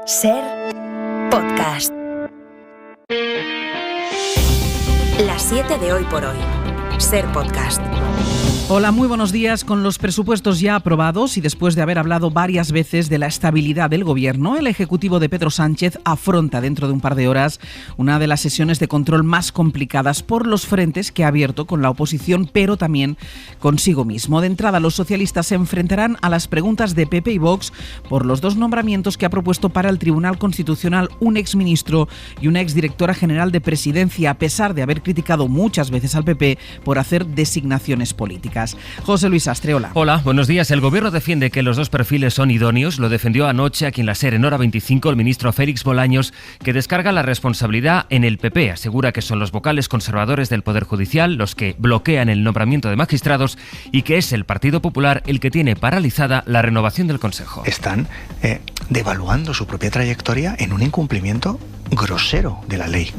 Ser Podcast. Las 7 de Hoy por Hoy. Ser Podcast. Hola, muy buenos días. Con los presupuestos ya aprobados y después de haber hablado varias veces de la estabilidad del gobierno, el Ejecutivo de Pedro Sánchez afronta dentro de un par de horas una de las sesiones de control más complicadas por los frentes que ha abierto con la oposición, pero también consigo mismo. De entrada, los socialistas se enfrentarán a las preguntas de PP y Vox por los dos nombramientos que ha propuesto para el Tribunal Constitucional un exministro y una exdirectora general de Presidencia, a pesar de haber criticado muchas veces al PP por hacer designaciones políticas. José Luis Astre, hola. Hola, buenos días. El Gobierno defiende que los dos perfiles son idóneos. Lo defendió anoche aquí en la SER, en Hora 25, el ministro Félix Bolaños, que descarga la responsabilidad en el PP. Asegura que son los vocales conservadores del Poder Judicial los que bloquean el nombramiento de magistrados y que es el Partido Popular el que tiene paralizada la renovación del Consejo. Están devaluando su propia trayectoria en un incumplimiento grosero de la ley.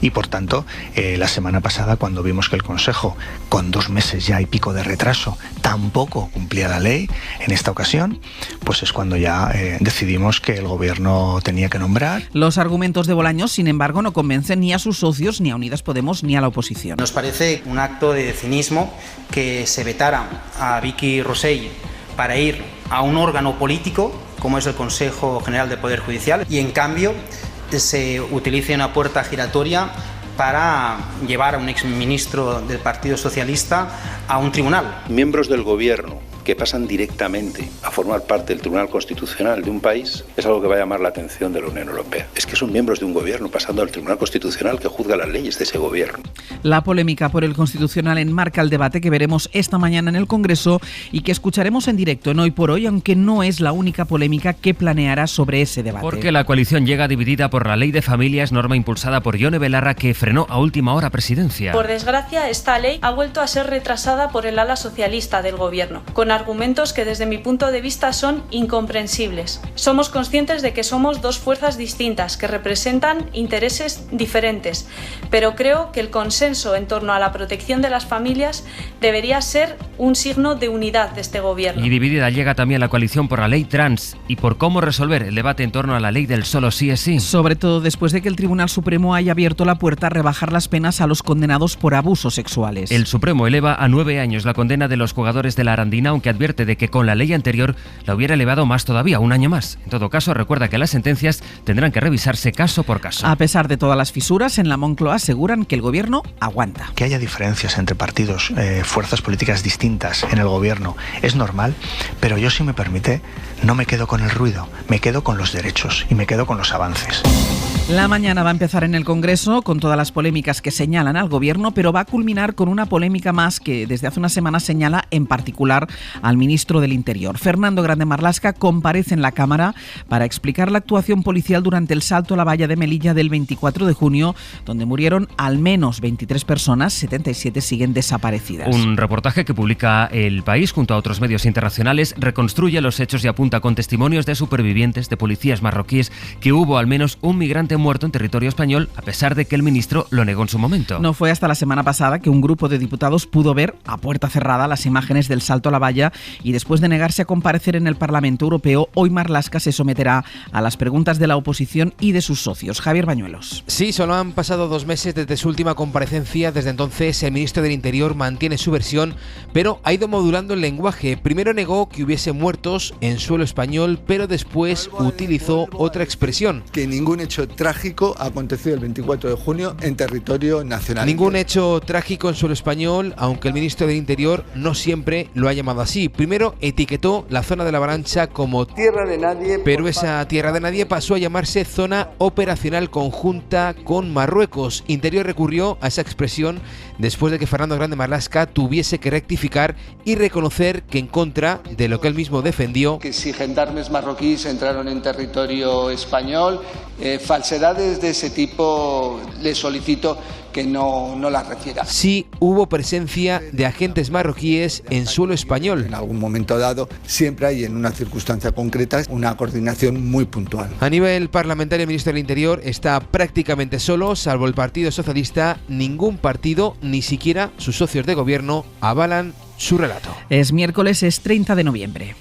Y por tanto, la semana pasada, cuando vimos que el Consejo, con 2 meses ya y pico de retraso, tampoco cumplía la ley, en esta ocasión, pues es cuando ya decidimos que el Gobierno tenía que nombrar. Los argumentos de Bolaños, sin embargo, no convencen ni a sus socios, ni a Unidas Podemos, ni a la oposición. Nos parece un acto de cinismo que se vetara a Vicky Rosell para ir a un órgano político como es el Consejo General del Poder Judicial, y en cambio se utilice una puerta giratoria para llevar a un exministro del Partido Socialista a un tribunal. Miembros del Gobierno que pasan directamente a formar parte del Tribunal Constitucional de un país es algo que va a llamar la atención de la Unión Europea. Es que son miembros de un gobierno pasando al Tribunal Constitucional que juzga las leyes de ese gobierno. La polémica por el Constitucional enmarca el debate que veremos esta mañana en el Congreso y que escucharemos en directo en Hoy por Hoy, aunque no es la única polémica que planeará sobre ese debate. Porque la coalición llega dividida por la Ley de Familias, norma impulsada por Ione Belarra, que frenó a última hora Presidencia. Por desgracia, esta ley ha vuelto a ser retrasada por el ala socialista del gobierno, con argumentos que desde mi punto de vista son incomprensibles. Somos conscientes de que somos dos fuerzas distintas que representan intereses diferentes, pero creo que el consenso en torno a la protección de las familias debería ser un signo de unidad de este gobierno. Y dividida llega también la coalición por la ley trans y por cómo resolver el debate en torno a la ley del solo sí es sí. Sobre todo después de que el Tribunal Supremo haya abierto la puerta a rebajar las penas a los condenados por abusos sexuales. El Supremo eleva a 9 años la condena de los jugadores de la Arandina, aunque advierte de que con la ley anterior la hubiera elevado más todavía, 1 año más. En todo caso, recuerda que las sentencias tendrán que revisarse caso por caso. A pesar de todas las fisuras, en la Moncloa aseguran que el gobierno aguanta. Que haya diferencias entre partidos, fuerzas políticas distintas en el gobierno es normal, pero yo, si me permite, no me quedo con el ruido, me quedo con los derechos y me quedo con los avances. La mañana va a empezar en el Congreso con todas las polémicas que señalan al gobierno, pero va a culminar con una polémica más que desde hace una semana señala en particular al ministro del Interior. Fernando Grande Marlaska comparece en la Cámara para explicar la actuación policial durante el salto a la valla de Melilla del 24 de junio, donde murieron al menos 23 personas, 77 siguen desaparecidas. Un reportaje que publica El País junto a otros medios internacionales reconstruye los hechos y apunta con testimonios de supervivientes, de policías marroquíes, que hubo al menos un migrante muerto en territorio español, a pesar de que el ministro lo negó en su momento. No fue hasta la semana pasada que un grupo de diputados pudo ver a puerta cerrada las imágenes del salto a la valla, y después de negarse a comparecer en el Parlamento Europeo, hoy Marlaska se someterá a las preguntas de la oposición y de sus socios. Javier Bañuelos. Sí, solo han pasado 2 meses desde su última comparecencia. Desde entonces el ministro del Interior mantiene su versión, pero ha ido modulando el lenguaje. Primero negó que hubiese muertos en suelo español, pero después utilizó otra expresión. Que ningún hecho trágico ha acontecido el 24 de junio en territorio nacional. Ningún hecho trágico en suelo español, aunque el ministro del Interior no siempre lo ha llamado así. Primero etiquetó la zona de la Avalancha como tierra de nadie, pero esa tierra de nadie pasó a llamarse zona operacional conjunta con Marruecos. Interior recurrió a esa expresión después de que Fernando Grande Marlaska tuviese que rectificar y reconocer que, en contra de lo que él mismo defendió, que si gendarmes marroquíes entraron en territorio español, falsedades de ese tipo, le solicito que no las refiera. Sí hubo presencia de agentes marroquíes en suelo español. En algún momento dado siempre hay, en una circunstancia concreta, una coordinación muy puntual. A nivel parlamentario, el ministro del Interior está prácticamente solo, salvo el Partido Socialista. Ningún partido, ni siquiera sus socios de gobierno, avalan su relato. Es miércoles, es 30 de noviembre.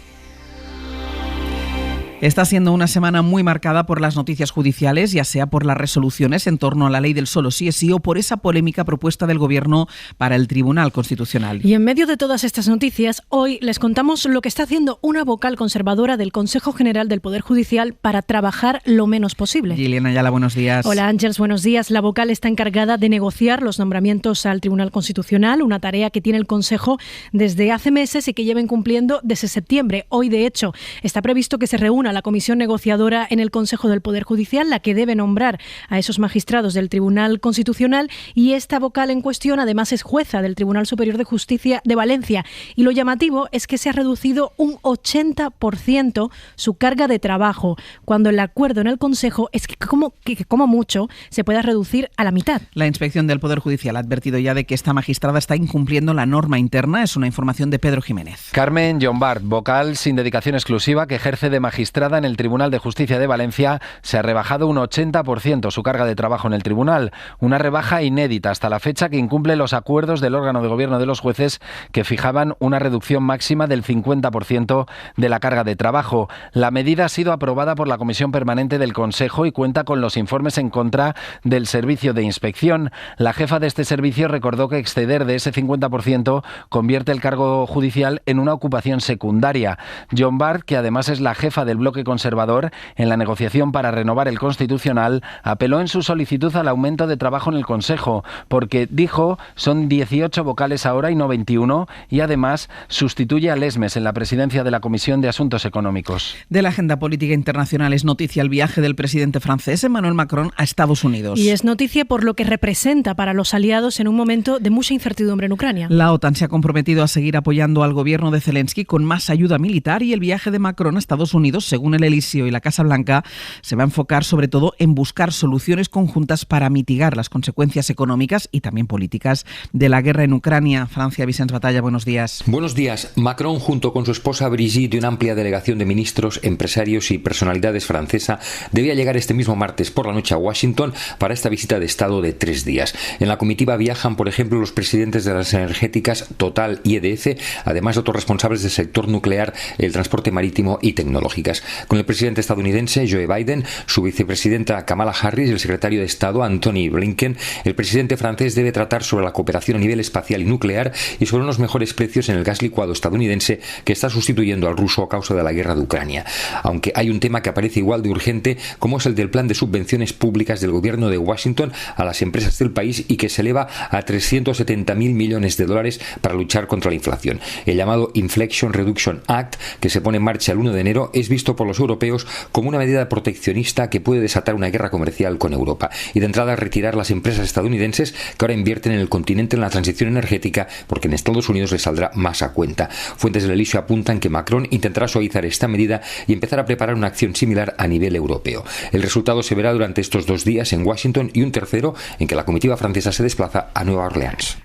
Está siendo una semana muy marcada por las noticias judiciales, ya sea por las resoluciones en torno a la ley del solo sí es sí o por esa polémica propuesta del Gobierno para el Tribunal Constitucional. Y en medio de todas estas noticias, hoy les contamos lo que está haciendo una vocal conservadora del Consejo General del Poder Judicial para trabajar lo menos posible. Gillian Ayala, buenos días. Hola Ángels, buenos días. La vocal está encargada de negociar los nombramientos al Tribunal Constitucional, una tarea que tiene el Consejo desde hace meses y que lleven cumpliendo desde septiembre. Hoy, de hecho, está previsto que se reúna la comisión negociadora en el Consejo del Poder Judicial, la que debe nombrar a esos magistrados del Tribunal Constitucional, y esta vocal en cuestión además es jueza del Tribunal Superior de Justicia de Valencia. Y lo llamativo es que se ha reducido un 80% su carga de trabajo, cuando el acuerdo en el Consejo es que como mucho se pueda reducir a la mitad. La Inspección del Poder Judicial ha advertido ya de que esta magistrada está incumpliendo la norma interna. Es una información de Pedro Jiménez. Carmen Llombart, vocal sin dedicación exclusiva que ejerce de magistrada en el Tribunal de Justicia de Valencia, se ha rebajado un 80% su carga de trabajo en el tribunal, una rebaja inédita hasta la fecha que incumple los acuerdos del órgano de gobierno de los jueces que fijaban una reducción máxima del 50% de la carga de trabajo. La medida ha sido aprobada por la Comisión Permanente del Consejo y cuenta con los informes en contra del Servicio de Inspección. La jefa de este servicio recordó que exceder de ese 50% convierte el cargo judicial en una ocupación secundaria. Llombart, que además es la jefa del bloque conservador, en la negociación para renovar el Constitucional, apeló en su solicitud al aumento de trabajo en el Consejo, porque, dijo, son 18 vocales ahora y no 21, y además sustituye a Lesmes en la presidencia de la Comisión de Asuntos Económicos. De la agenda política internacional es noticia el viaje del presidente francés Emmanuel Macron a Estados Unidos. Y es noticia por lo que representa para los aliados en un momento de mucha incertidumbre en Ucrania. La OTAN se ha comprometido a seguir apoyando al gobierno de Zelensky con más ayuda militar, y el viaje de Macron a Estados Unidos, según el Elíseo y la Casa Blanca, se va a enfocar sobre todo en buscar soluciones conjuntas para mitigar las consecuencias económicas y también políticas de la guerra en Ucrania. Francia, Vicens Batalla, buenos días. Buenos días. Macron, junto con su esposa Brigitte y una amplia delegación de ministros, empresarios y personalidades francesa, debía llegar este mismo martes por la noche a Washington para esta visita de Estado de 3 días. En la comitiva viajan, por ejemplo, los presidentes de las energéticas Total y EDF, además de otros responsables del sector nuclear, el transporte marítimo y tecnológicas. Con el presidente estadounidense Joe Biden, su vicepresidenta Kamala Harris y el secretario de Estado Antony Blinken, el presidente francés debe tratar sobre la cooperación a nivel espacial y nuclear y sobre unos mejores precios en el gas licuado estadounidense que está sustituyendo al ruso a causa de la guerra de Ucrania. Aunque hay un tema que aparece igual de urgente, como es el del plan de subvenciones públicas del gobierno de Washington a las empresas del país y que se eleva a 370.000 millones de dólares para luchar contra la inflación. El llamado Inflation Reduction Act, que se pone en marcha el 1 de enero, es visto por los europeos como una medida proteccionista que puede desatar una guerra comercial con Europa y de entrada retirar las empresas estadounidenses que ahora invierten en el continente en la transición energética, porque en Estados Unidos les saldrá más a cuenta. Fuentes del Elíseo apuntan que Macron intentará suavizar esta medida y empezar a preparar una acción similar a nivel europeo. El resultado se verá durante estos 2 días en Washington y un tercero en que la comitiva francesa se desplaza a Nueva Orleans.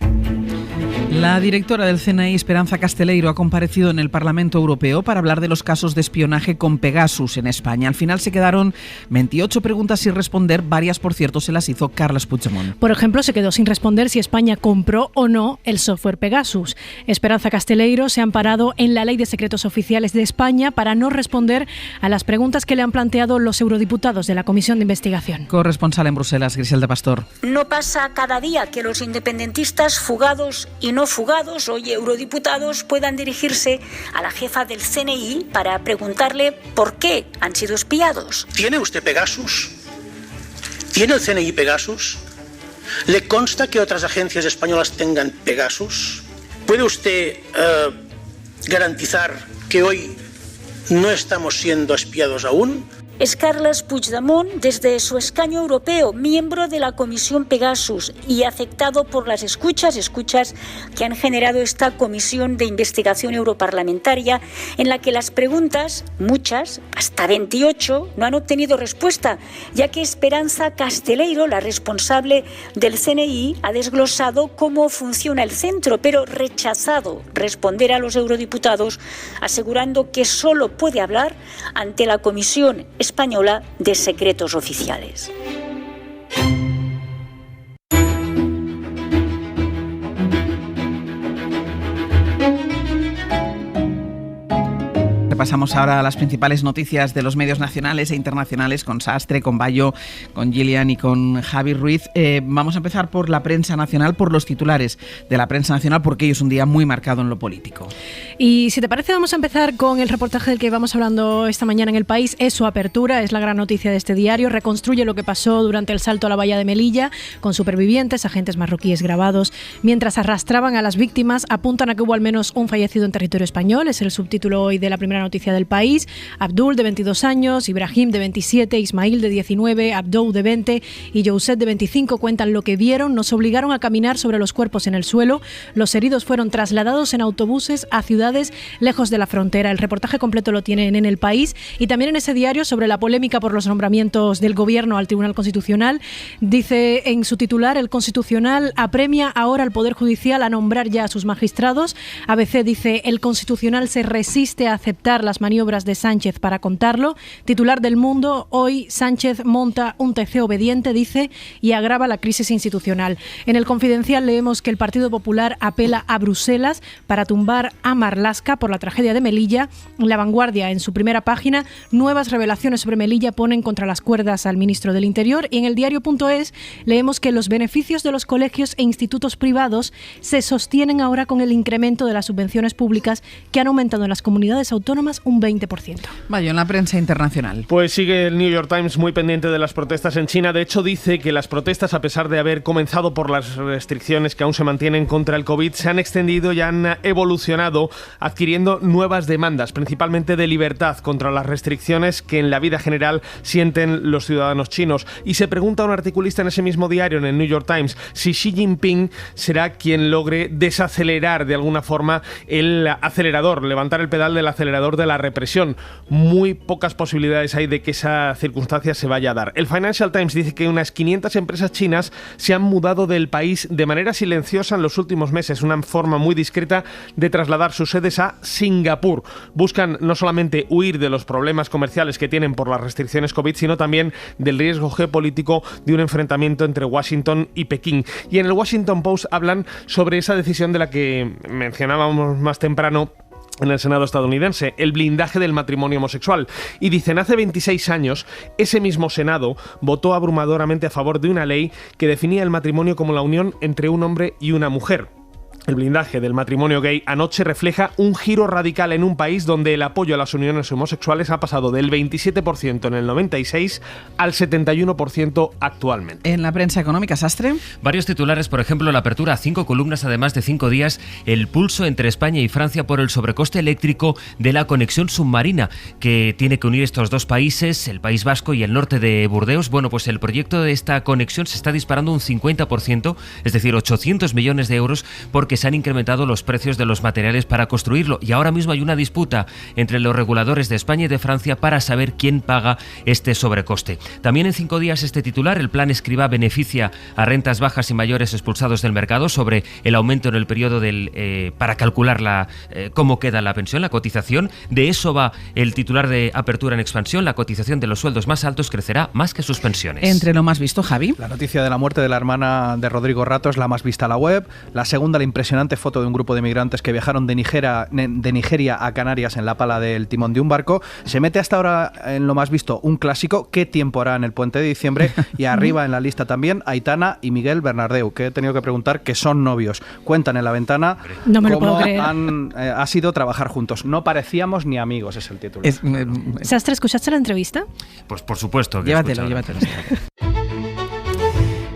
La directora del CNI, Esperanza Casteleiro, ha comparecido en el Parlamento Europeo para hablar de los casos de espionaje con Pegasus en España. Al final se quedaron 28 preguntas sin responder, varias, por cierto, se las hizo Carles Puigdemont. Por ejemplo, se quedó sin responder si España compró o no el software Pegasus. Esperanza Casteleiro se ha amparado en la Ley de Secretos Oficiales de España para no responder a las preguntas que le han planteado los eurodiputados de la Comisión de Investigación. Corresponsal en Bruselas, Griselda Pastor. No pasa cada día que los independentistas fugados y no fugados, hoy eurodiputados, puedan dirigirse a la jefa del CNI para preguntarle por qué han sido espiados. ¿Tiene usted Pegasus? ¿Tiene el CNI Pegasus? ¿Le consta que otras agencias españolas tengan Pegasus? ¿Puede usted garantizar que hoy no estamos siendo espiados aún? Es Carles Puigdemont desde su escaño europeo, miembro de la Comisión Pegasus y afectado por las escuchas que han generado esta comisión de investigación europarlamentaria en la que las preguntas, muchas, hasta 28, no han obtenido respuesta, ya que Esperanza Casteleiro, la responsable del CNI, ha desglosado cómo funciona el centro, pero rechazado responder a los eurodiputados, asegurando que solo puede hablar ante la Comisión Española de Secretos Oficiales. Repasamos ahora las principales noticias de los medios nacionales e internacionales con Sastre, con Bayo, con Gillian y con Javi Ruiz. Vamos a empezar por la prensa nacional, por los titulares de la prensa nacional, porque hoy es un día muy marcado en lo político. Y si te parece, vamos a empezar con el reportaje del que vamos hablando esta mañana en El País. Es su apertura, es la gran noticia de este diario. Reconstruye lo que pasó durante el salto a la valla de Melilla, con supervivientes, agentes marroquíes grabados. Mientras arrastraban a las víctimas, apuntan a que hubo al menos un fallecido en territorio español. Es el subtítulo hoy de la primera noticia del País. Abdul, de 22 años, Ibrahim, de 27, Ismail, de 19, Abdou, de 20 y Youset, de 25, cuentan lo que vieron. Nos obligaron a caminar sobre los cuerpos en el suelo. Los heridos fueron trasladados en autobuses a ciudades lejos de la frontera. El reportaje completo lo tienen en El País y también en ese diario sobre la polémica por los nombramientos del Gobierno al Tribunal Constitucional. Dice en su titular: el Constitucional apremia ahora al Poder Judicial a nombrar ya a sus magistrados. ABC dice: el Constitucional se resiste a aceptar las maniobras de Sánchez para contarlo. Titular del Mundo: hoy Sánchez monta un TC obediente, dice, y agrava la crisis institucional. En El Confidencial leemos que el Partido Popular apela a Bruselas para tumbar a Marlaska por la tragedia de Melilla. En La Vanguardia, en su primera página, nuevas revelaciones sobre Melilla ponen contra las cuerdas al ministro del Interior. Y en el diario.es leemos que los beneficios de los colegios e institutos privados se sostienen ahora con el incremento de las subvenciones públicas, que han aumentado en las comunidades autónomas un 20%. Vaya, en la prensa internacional. Pues sigue el New York Times muy pendiente de las protestas en China. De hecho, dice que las protestas, a pesar de haber comenzado por las restricciones que aún se mantienen contra el COVID, se han extendido y han evolucionado, adquiriendo nuevas demandas, principalmente de libertad contra las restricciones que en la vida general sienten los ciudadanos chinos. Y se pregunta un articulista en ese mismo diario, en el New York Times, si Xi Jinping será quien logre desacelerar de alguna forma el acelerador, levantar el pedal del acelerador de la represión. Muy pocas posibilidades hay de que esa circunstancia se vaya a dar. El Financial Times dice que unas 500 empresas chinas se han mudado del país de manera silenciosa en los últimos meses, una forma muy discreta de trasladar sus sedes a Singapur. Buscan no solamente huir de los problemas comerciales que tienen por las restricciones COVID, sino también del riesgo geopolítico de un enfrentamiento entre Washington y Pekín. Y en el Washington Post hablan sobre esa decisión de la que mencionábamos más temprano en el Senado estadounidense, el blindaje del matrimonio homosexual. Y dicen, hace 26 años, ese mismo Senado votó abrumadoramente a favor de una ley que definía el matrimonio como la unión entre un hombre y una mujer. El blindaje del matrimonio gay anoche refleja un giro radical en un país donde el apoyo a las uniones homosexuales ha pasado del 27% en el 96 al 71% actualmente. En la prensa económica, Sastre. Varios titulares, por ejemplo, la apertura a 5 columnas, además de 5 días, el pulso entre España y Francia por el sobrecoste eléctrico de la conexión submarina que tiene que unir estos dos países, el País Vasco y el norte de Burdeos. Bueno, pues el proyecto de esta conexión se está disparando un 50%, es decir, 800 millones de euros, porque se han incrementado los precios de los materiales para construirlo y ahora mismo hay una disputa entre los reguladores de España y de Francia para saber quién paga este sobrecoste. También en 5 días este titular, el plan Escrivá beneficia a rentas bajas y mayores expulsados del mercado sobre el aumento en el periodo para calcular cómo queda la pensión, la cotización. De eso va el titular de Apertura en Expansión, la cotización de los sueldos más altos crecerá más que sus pensiones. Entre lo más visto, Javi. La noticia de la muerte de la hermana de Rodrigo Rato es la más vista a la web. La segunda, la impresionante foto de un grupo de migrantes que viajaron de Nigeria a Canarias en la pala del timón de un barco. Se mete hasta ahora en lo más visto un clásico, ¿qué tiempo hará en el puente de diciembre? Y arriba en la lista también Aitana y Miguel Bernardeu, que he tenido que preguntar que son novios. Cuentan en la ventana cómo ha sido trabajar juntos. No parecíamos ni amigos, es el título. Sastre, ¿escuchaste la entrevista? Pues por supuesto que llévatelo.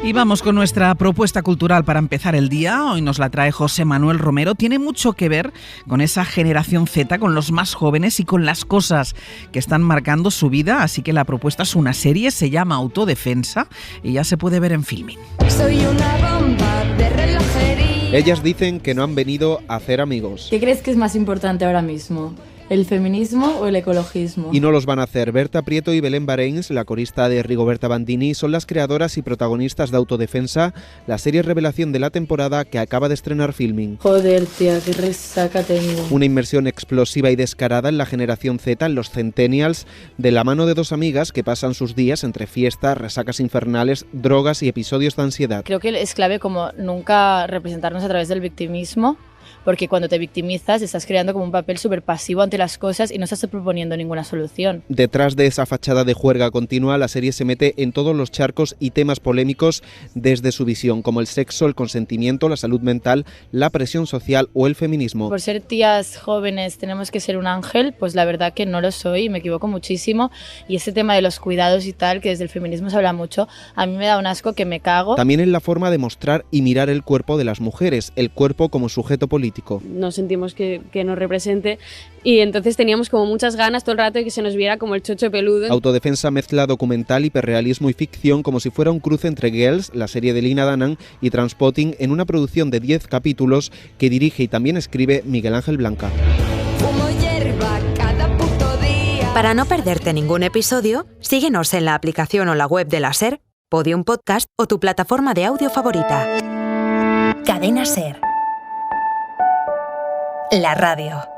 Y vamos con nuestra propuesta cultural para empezar el día. Hoy nos la trae José Manuel Romero. Tiene mucho que ver con esa generación Z, con los más jóvenes y con las cosas que están marcando su vida. Así que la propuesta es una serie, se llama Autodefensa y ya se puede ver en Filmin. Soy una bomba de relojería. Ellas dicen que no han venido a hacer amigos. ¿Qué crees que es más importante ahora mismo? ¿El feminismo o el ecologismo? Y no los van a hacer. Berta Prieto y Belén Bareins, la corista de Rigoberta Bandini, son las creadoras y protagonistas de Autodefensa, la serie revelación de la temporada que acaba de estrenar Filmin. Joder, tía, qué resaca tengo. Una inmersión explosiva y descarada en la generación Z, en los centennials, de la mano de dos amigas que pasan sus días entre fiestas, resacas infernales, drogas y episodios de ansiedad. Creo que es clave como nunca representarnos a través del victimismo, porque cuando te victimizas estás creando como un papel súper pasivo ante las cosas y no estás proponiendo ninguna solución. Detrás de esa fachada de juerga continua, la serie se mete en todos los charcos y temas polémicos desde su visión, como el sexo, el consentimiento, la salud mental, la presión social o el feminismo. Por ser tías jóvenes tenemos que ser un ángel, pues la verdad que no lo soy y me equivoco muchísimo, y ese tema de los cuidados y tal, que desde el feminismo se habla mucho, a mí me da un asco que me cago. También en la forma de mostrar y mirar el cuerpo de las mujeres, el cuerpo como sujeto político. No sentimos que nos represente y entonces teníamos como muchas ganas todo el rato de que se nos viera como el chocho peludo. Autodefensa mezcla documental, hiperrealismo y ficción como si fuera un cruce entre Girls, la serie de Lina Dunham, y Trainspotting en una producción de 10 capítulos que dirige y también escribe Miguel Ángel Blanca. Para no perderte ningún episodio, síguenos en la aplicación o la web de la SER, Podium Podcast o tu plataforma de audio favorita. Cadena SER. La radio.